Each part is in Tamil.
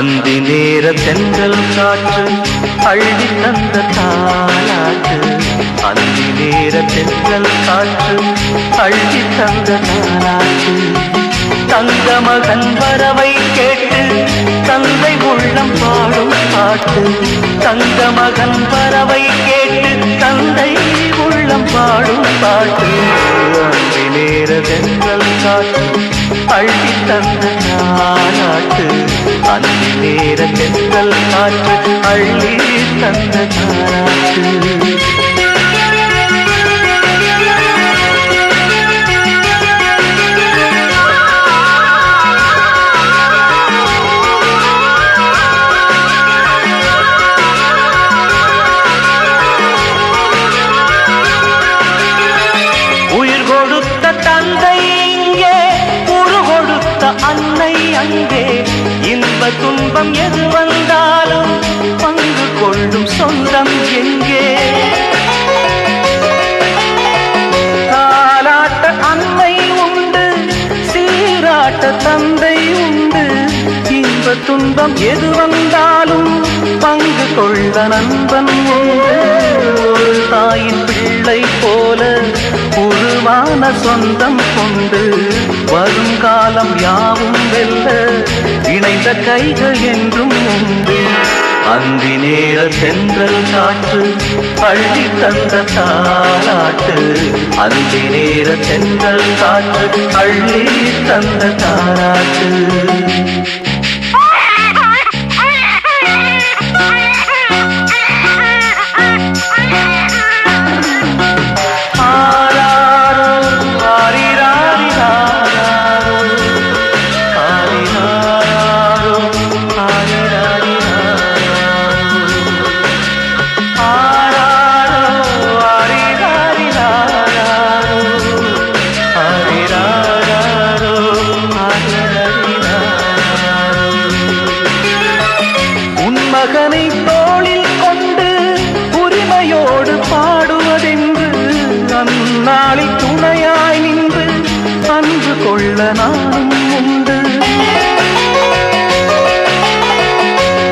அந்தி நேர தென்றல் காற்று அள்ளி தந்த தாலாட்டு. அந்தி நேர தென்றல் காற்று அள்ளி தந்த தாலாட்டு. தங்க மகன் வரவை கேட்டு தந்தை உள்ளம் பாடும் பாட்டு. தங்க மகன் வரவை கேட்டு தந்தை உள்ளம் பாடும் பாட்டு. அந்தி நேர தென்றல் காற்று அள்ளி தந்த தாலாட்டு. அந்தி நேர தென்றல் காற்று அள்ளி தந்த தாலாட்டு. அன்னை அங்கே இன்ப துன்பம் எது வந்தாலும் பங்கு கொள்ளும் சொந்தம் எங்கே? தாலாட்ட அன்னை உண்டு, சீராட்ட தந்தை உண்டு. இன்ப துன்பம் எது வந்தாலும் பங்கு கொள்ள நண்பன் உண்டு. ஒரு தாயின் பிள்ளை போல உருவான சொந்தம் கொண்டு வருங்காலம் யாவும் வெல்ல இணைந்த கைகள் என்றும் உண்டு. அந்தி நேர தென்றல் காற்று அள்ளி தந்த தாலாட்டு. அந்தி நேர தென்றல் காற்று அள்ளி தந்த தாலாட்டு. மகனை தோளில் கொண்டு உரிமையோடு பாடுவதென்று அந்நாளில் துணையாய் நின்று அன்பு கொள்ள நானும் உண்டு.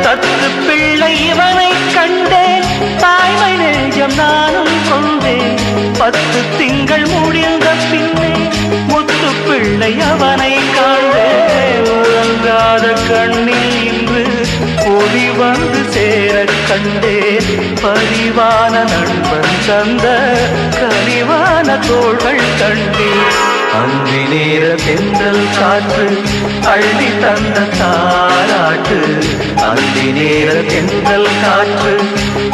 தத்து பிள்ளை இவனை கண்டேன், தாய்மை நெஞ்சம் நானும் கொண்டேன். 10 திங்கள் முடிந்த பின்னே முத்து பிள்ளை அவனை காண்டேன். உறங்காத கண்ணில் இன்று ஒளி வந்து சேர கண்டேன். பரிவான நண்பன் தந்த கனிவான தோள்கள் கண்டேன். அந்தி நேர தென்றல் காற்று அள்ளி தந்த தாலாட்டு. அந்தி நேர தென்றல் காற்று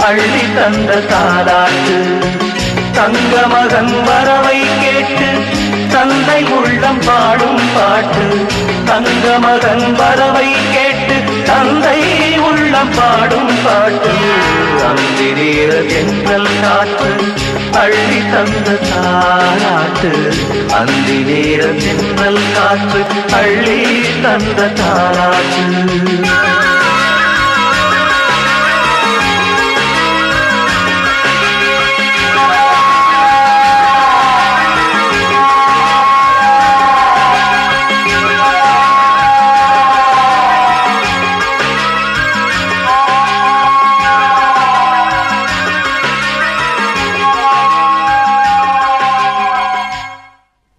அள்ளி தந்த தாலாட்டு. தங்க மகன் வரவை கேட்டு தந்தை உள்ளம் பாடும் பாட்டு. தங்க மகன் வரவை கேட்டு தந்தை உள்ளம் பாடும் பாட்டு. அந்தி நேர தென்றல் காற்று அள்ளி தந்த தாலாட்டு. அந்தி நேர தென்றல் காற்று அள்ளி தந்த தாலாட்டு.